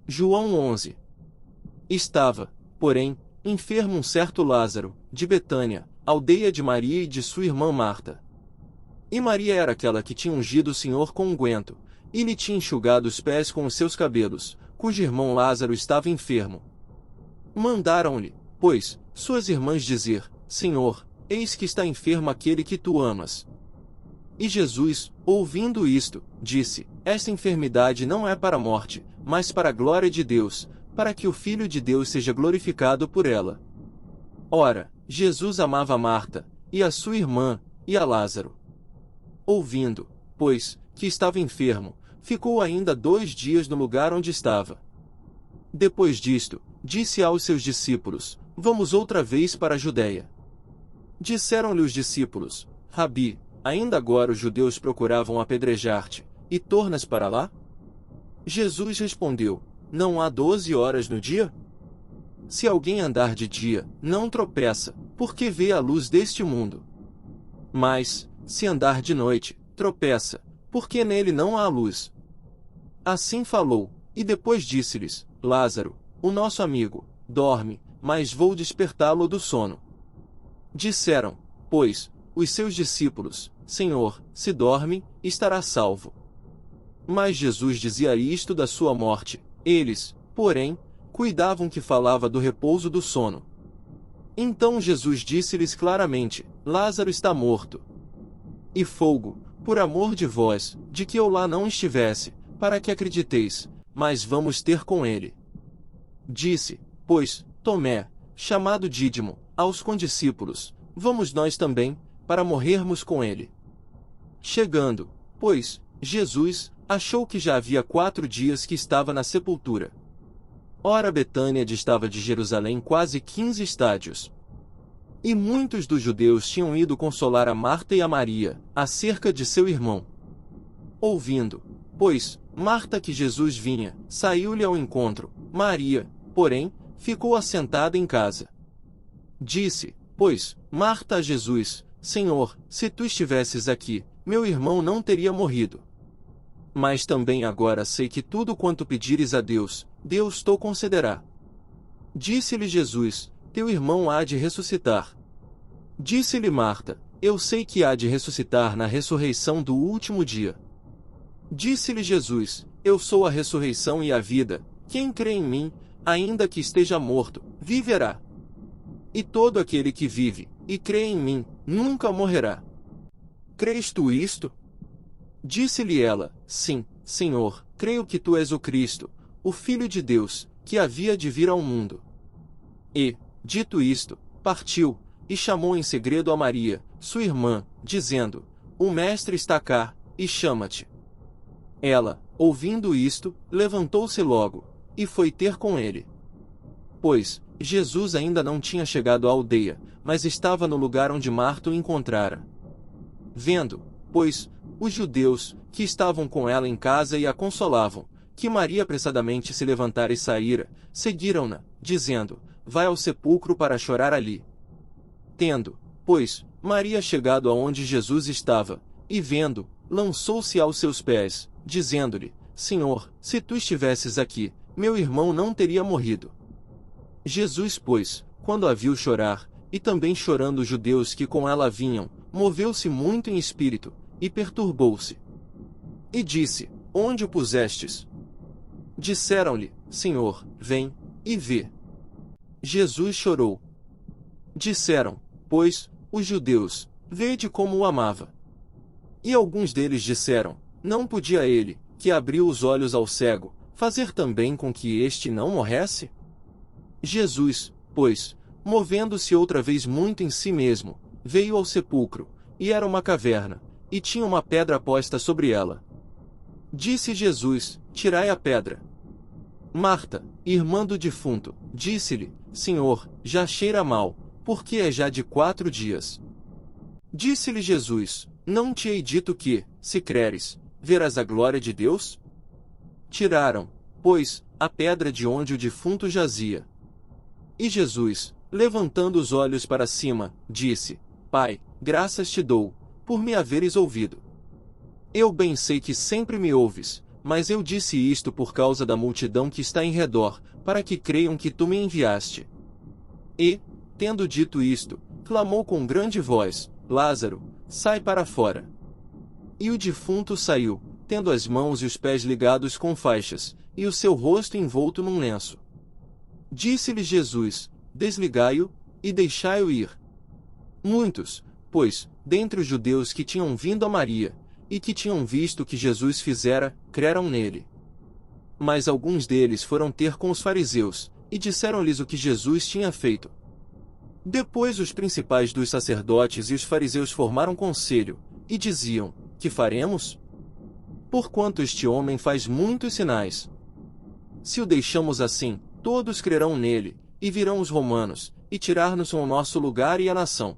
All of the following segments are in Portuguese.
João 11. Estava, porém, enfermo um certo Lázaro, de Betânia, aldeia de Maria e de sua irmã Marta. E Maria era aquela que tinha ungido o Senhor com unguento, e lhe tinha enxugado os pés com os seus cabelos, cujo irmão Lázaro estava enfermo. Mandaram-lhe, pois, suas irmãs dizer: Senhor, eis que está enfermo aquele que tu amas. E Jesus, ouvindo isto, disse: Esta enfermidade não é para a morte, mas para a glória de Deus, para que o Filho de Deus seja glorificado por ela. Ora, Jesus amava Marta, e a sua irmã, e a Lázaro. Ouvindo, pois, que estava enfermo, ficou ainda 2 dias no lugar onde estava. Depois disto, disse aos seus discípulos: Vamos outra vez para a Judéia. Disseram-lhe os discípulos: Rabi, ainda agora os judeus procuravam apedrejar-te, e tornas para lá? Jesus respondeu: Não há 12 horas no dia? Se alguém andar de dia, não tropeça, porque vê a luz deste mundo. Mas, se andar de noite, tropeça, porque nele não há luz. Assim falou, e depois disse-lhes: Lázaro, o nosso amigo, dorme, mas vou despertá-lo do sono. Disseram, pois, os seus discípulos: Senhor, se dorme, estará salvo. Mas Jesus dizia isto da sua morte. Eles, porém, cuidavam que falava do repouso do sono. Então Jesus disse-lhes claramente: Lázaro está morto. E folgo, por amor de vós, de que eu lá não estivesse, para que acrediteis, mas vamos ter com ele. Disse, pois, Tomé, chamado Dídimo, aos condiscípulos: Vamos nós também, para morrermos com ele. Chegando, pois, Jesus, achou que já havia 4 dias que estava na sepultura. Ora, Betânia distava de Jerusalém quase 15 estádios. E muitos dos judeus tinham ido consolar a Marta e a Maria, acerca de seu irmão. Ouvindo, pois, Marta que Jesus vinha, saiu-lhe ao encontro. Maria, porém, ficou assentada em casa. Disse, pois, Marta a Jesus: Senhor, se tu estivesses aqui, meu irmão não teria morrido. Mas também agora sei que tudo quanto pedires a Deus, Deus te concederá. Disse-lhe Jesus: Teu irmão há de ressuscitar. Disse-lhe Marta: Eu sei que há de ressuscitar na ressurreição do último dia. Disse-lhe Jesus: Eu sou a ressurreição e a vida. Quem crê em mim, ainda que esteja morto, viverá. E todo aquele que vive, e crê em mim, nunca morrerá. Crês tu isto? Disse-lhe ela: Sim, Senhor, creio que tu és o Cristo, o Filho de Deus, que havia de vir ao mundo. E, dito isto, partiu, e chamou em segredo a Maria, sua irmã, dizendo: O Mestre está cá, e chama-te. Ela, ouvindo isto, levantou-se logo, e foi ter com ele. Pois, Jesus ainda não tinha chegado à aldeia, mas estava no lugar onde Marta o encontrara. Vendo, pois, os judeus, que estavam com ela em casa e a consolavam, que Maria apressadamente se levantara e saíra, seguiram-na, dizendo: Vai ao sepulcro para chorar ali. Tendo, pois, Maria chegado aonde Jesus estava, e vendo, lançou-se aos seus pés, dizendo-lhe: Senhor, se tu estivesses aqui, meu irmão não teria morrido. Jesus, pois, quando a viu chorar, e também chorando os judeus que com ela vinham, moveu-se muito em espírito, e perturbou-se. E disse: Onde o pusestes? Disseram-lhe: Senhor, vem, e vê. Jesus chorou. Disseram, pois, os judeus: Vede como o amava. E alguns deles disseram: Não podia ele, que abriu os olhos ao cego, fazer também com que este não morresse? Jesus, pois, movendo-se outra vez muito em si mesmo, veio ao sepulcro, e era uma caverna, e tinha uma pedra posta sobre ela. Disse Jesus: Tirai a pedra. Marta, irmã do defunto, disse-lhe: Senhor, já cheira mal, porque é já de 4 dias. Disse-lhe Jesus: Não te hei dito que, se creres, verás a glória de Deus? Tiraram, pois, a pedra de onde o defunto jazia. E Jesus, levantando os olhos para cima, disse: Pai, graças te dou, por me haveres ouvido. Eu bem sei que sempre me ouves, mas eu disse isto por causa da multidão que está em redor, para que creiam que tu me enviaste. E, tendo dito isto, clamou com grande voz: Lázaro, sai para fora. E o defunto saiu, tendo as mãos e os pés ligados com faixas, e o seu rosto envolto num lenço. Disse-lhe Jesus: Desligai-o, e deixai-o ir. Muitos, pois, dentre os judeus que tinham vindo a Maria, e que tinham visto o que Jesus fizera, creram nele. Mas alguns deles foram ter com os fariseus, e disseram-lhes o que Jesus tinha feito. Depois os principais dos sacerdotes e os fariseus formaram conselho, e diziam: Que faremos? Porquanto este homem faz muitos sinais. Se o deixamos assim, todos crerão nele, e virão os romanos, e tirar-nos o nosso lugar e a nação.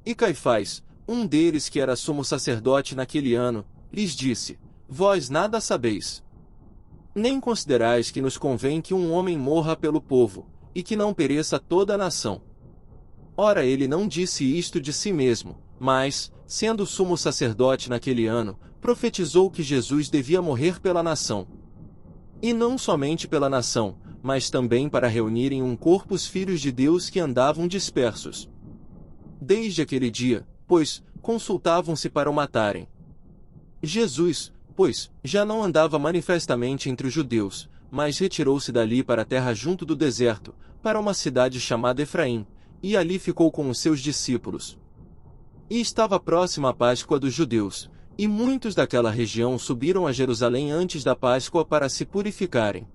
E Caifás, um deles que era sumo sacerdote naquele ano, lhes disse: Vós nada sabeis. Nem considerais que nos convém que um homem morra pelo povo, e que não pereça toda a nação. Ora, ele não disse isto de si mesmo, mas, sendo sumo sacerdote naquele ano, profetizou que Jesus devia morrer pela nação. E não somente pela nação, mas também para reunir em um corpo os filhos de Deus que andavam dispersos. Desde aquele dia, pois, consultavam-se para o matarem. Jesus, pois, já não andava manifestamente entre os judeus, mas retirou-se dali para a terra junto do deserto, para uma cidade chamada Efraim, e ali ficou com os seus discípulos. E estava próxima a Páscoa dos judeus, e muitos daquela região subiram a Jerusalém antes da Páscoa para se purificarem.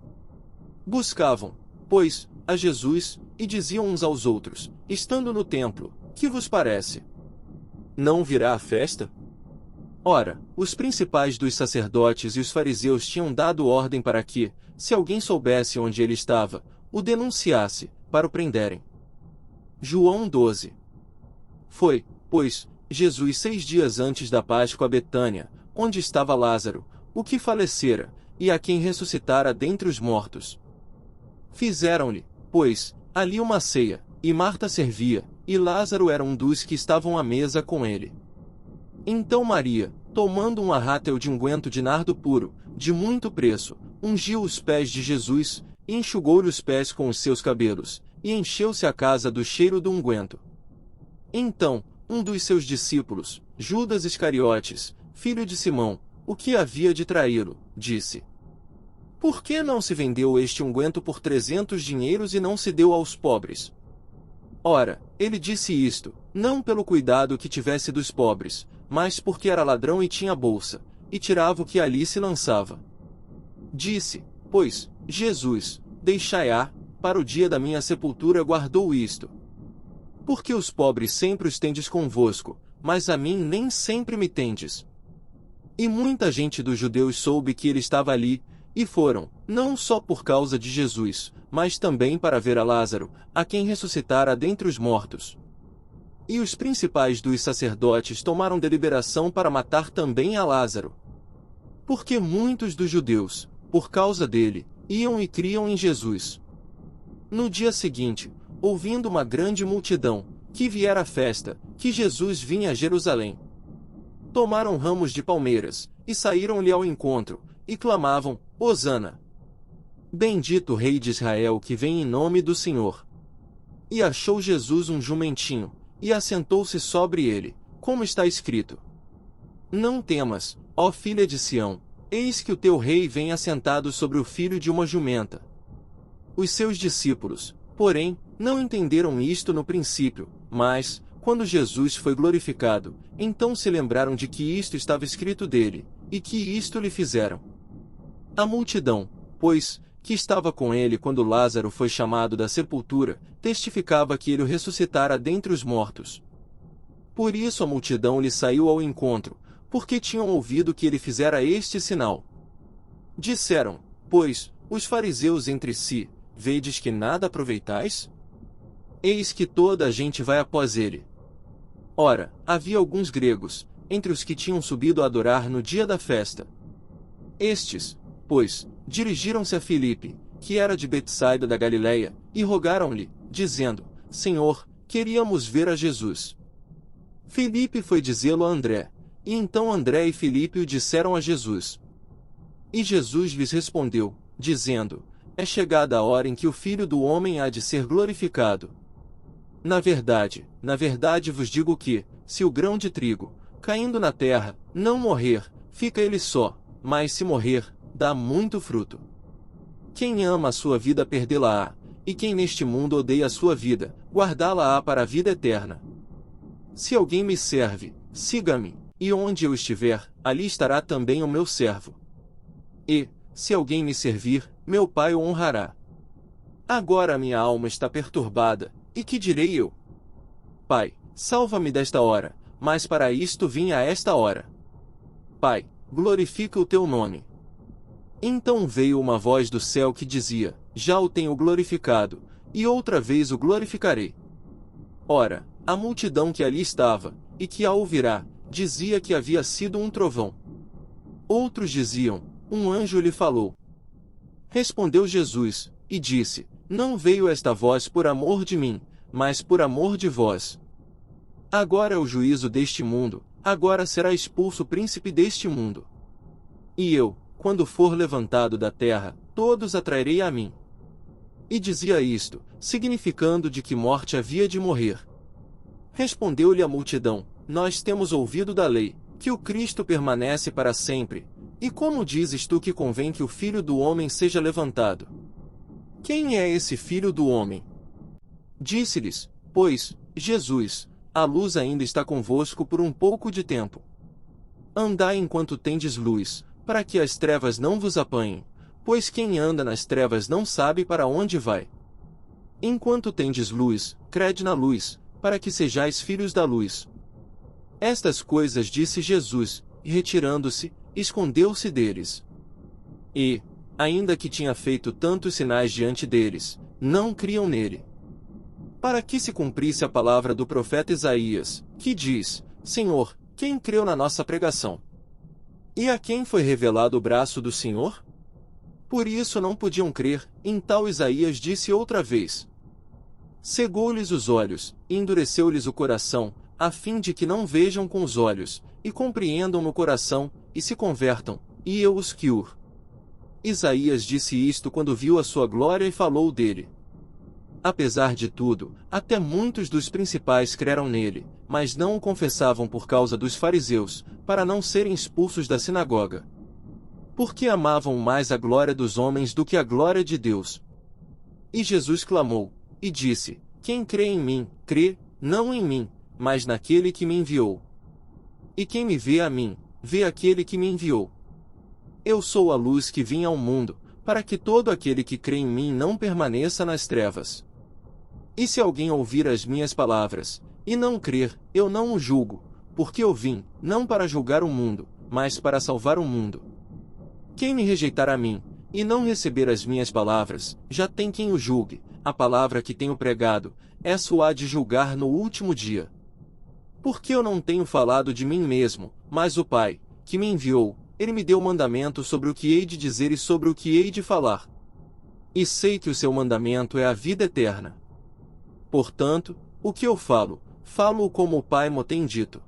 Buscavam, pois, a Jesus, e diziam uns aos outros, estando no templo: Que vos parece? Não virá a festa? Ora, os principais dos sacerdotes e os fariseus tinham dado ordem para que, se alguém soubesse onde ele estava, o denunciasse, para o prenderem. João 12. Foi, pois, Jesus 6 dias antes da Páscoa a Betânia, onde estava Lázaro, o que falecera, e a quem ressuscitara dentre os mortos. Fizeram-lhe, pois, ali uma ceia, e Marta servia, e Lázaro era um dos que estavam à mesa com ele. Então Maria, tomando um arrátel de unguento de nardo puro, de muito preço, ungiu os pés de Jesus, e enxugou-lhe os pés com os seus cabelos, e encheu-se a casa do cheiro do unguento. Então, um dos seus discípulos, Judas Iscariotes, filho de Simão, o que havia de traí-lo, disse: Por que não se vendeu este unguento por 300 dinheiros e não se deu aos pobres? Ora, ele disse isto, não pelo cuidado que tivesse dos pobres, mas porque era ladrão e tinha bolsa, e tirava o que ali se lançava. Disse, pois, Jesus: Deixai-a, para o dia da minha sepultura guardou isto. Porque os pobres sempre os tendes convosco, mas a mim nem sempre me tendes. E muita gente dos judeus soube que ele estava ali, e foram, não só por causa de Jesus, mas também para ver a Lázaro, a quem ressuscitara dentre os mortos. E os principais dos sacerdotes tomaram deliberação para matar também a Lázaro. Porque muitos dos judeus, por causa dele, iam e criam em Jesus. No dia seguinte, ouvindo uma grande multidão, que viera à festa, que Jesus vinha a Jerusalém, tomaram ramos de palmeiras, e saíram-lhe ao encontro, e clamavam: Hosana! Bendito o Rei de Israel que vem em nome do Senhor. E achou Jesus um jumentinho, e assentou-se sobre ele, como está escrito: Não temas, ó filha de Sião, eis que o teu rei vem assentado sobre o filho de uma jumenta. Os seus discípulos, porém, não entenderam isto no princípio, mas, quando Jesus foi glorificado, então se lembraram de que isto estava escrito dele, e que isto lhe fizeram. A multidão, pois, que estava com ele quando Lázaro foi chamado da sepultura, testificava que ele o ressuscitara dentre os mortos. Por isso a multidão lhe saiu ao encontro, porque tinham ouvido que ele fizera este sinal. Disseram, pois, os fariseus entre si: Vedes que nada aproveitais? Eis que toda a gente vai após ele. Ora, havia alguns gregos, entre os que tinham subido a adorar no dia da festa. Estes, pois, dirigiram-se a Filipe, que era de Betsaida da Galileia, e rogaram-lhe, dizendo: Senhor, queríamos ver a Jesus. Filipe foi dizê-lo a André, e então André e Filipe o disseram a Jesus. E Jesus lhes respondeu, dizendo: É chegada a hora em que o Filho do Homem há de ser glorificado. Na verdade vos digo que, se o grão de trigo, caindo na terra, não morrer, fica ele só, mas se morrer, dá muito fruto. Quem ama a sua vida perdê-la-á, e quem neste mundo odeia a sua vida, guardá-la-á para a vida eterna. Se alguém me serve, siga-me, e onde eu estiver, ali estará também o meu servo. E, se alguém me servir, meu Pai o honrará. Agora minha alma está perturbada, e que direi eu? Pai, salva-me desta hora, mas para isto vim a esta hora. Pai, glorifica o teu nome. Então veio uma voz do céu que dizia: Já o tenho glorificado, e outra vez o glorificarei. Ora, a multidão que ali estava, e que a ouvirá, dizia que havia sido um trovão. Outros diziam: Um anjo lhe falou. Respondeu Jesus, e disse: Não veio esta voz por amor de mim, mas por amor de vós. Agora é o juízo deste mundo, agora será expulso o príncipe deste mundo. E eu, quando for levantado da terra, todos atrairei a mim. E dizia isto, significando de que morte havia de morrer. Respondeu-lhe a multidão: Nós temos ouvido da lei, que o Cristo permanece para sempre. E como dizes tu que convém que o Filho do Homem seja levantado? Quem é esse Filho do Homem? Disse-lhes, pois, Jesus: A luz ainda está convosco por um pouco de tempo. Andai enquanto tendes luz, para que as trevas não vos apanhem, pois quem anda nas trevas não sabe para onde vai. Enquanto tendes luz, crede na luz, para que sejais filhos da luz. Estas coisas disse Jesus, e retirando-se, escondeu-se deles. E, ainda que tinha feito tantos sinais diante deles, não criam nele. Para que se cumprisse a palavra do profeta Isaías, que diz: Senhor, quem creu na nossa pregação? E a quem foi revelado o braço do Senhor? Por isso não podiam crer. Então Isaías disse outra vez: Cegou-lhes os olhos, e endureceu-lhes o coração, a fim de que não vejam com os olhos, e compreendam no coração, e se convertam, e eu os cure. Isaías disse isto quando viu a sua glória e falou dele. Apesar de tudo, até muitos dos principais creram nele, mas não o confessavam por causa dos fariseus, para não serem expulsos da sinagoga. Porque amavam mais a glória dos homens do que a glória de Deus. E Jesus clamou, e disse: Quem crê em mim, crê, não em mim, mas naquele que me enviou. E quem me vê a mim, vê aquele que me enviou. Eu sou a luz que vim ao mundo, para que todo aquele que crê em mim não permaneça nas trevas. E se alguém ouvir as minhas palavras, e não crer, eu não o julgo, porque eu vim, não para julgar o mundo, mas para salvar o mundo. Quem me rejeitar a mim, e não receber as minhas palavras, já tem quem o julgue. A palavra que tenho pregado, essa o há de julgar no último dia. Porque eu não tenho falado de mim mesmo, mas o Pai, que me enviou, ele me deu mandamento sobre o que hei de dizer e sobre o que hei de falar. E sei que o seu mandamento é a vida eterna. Portanto, o que eu falo, falo-o como o Pai mo tem dito.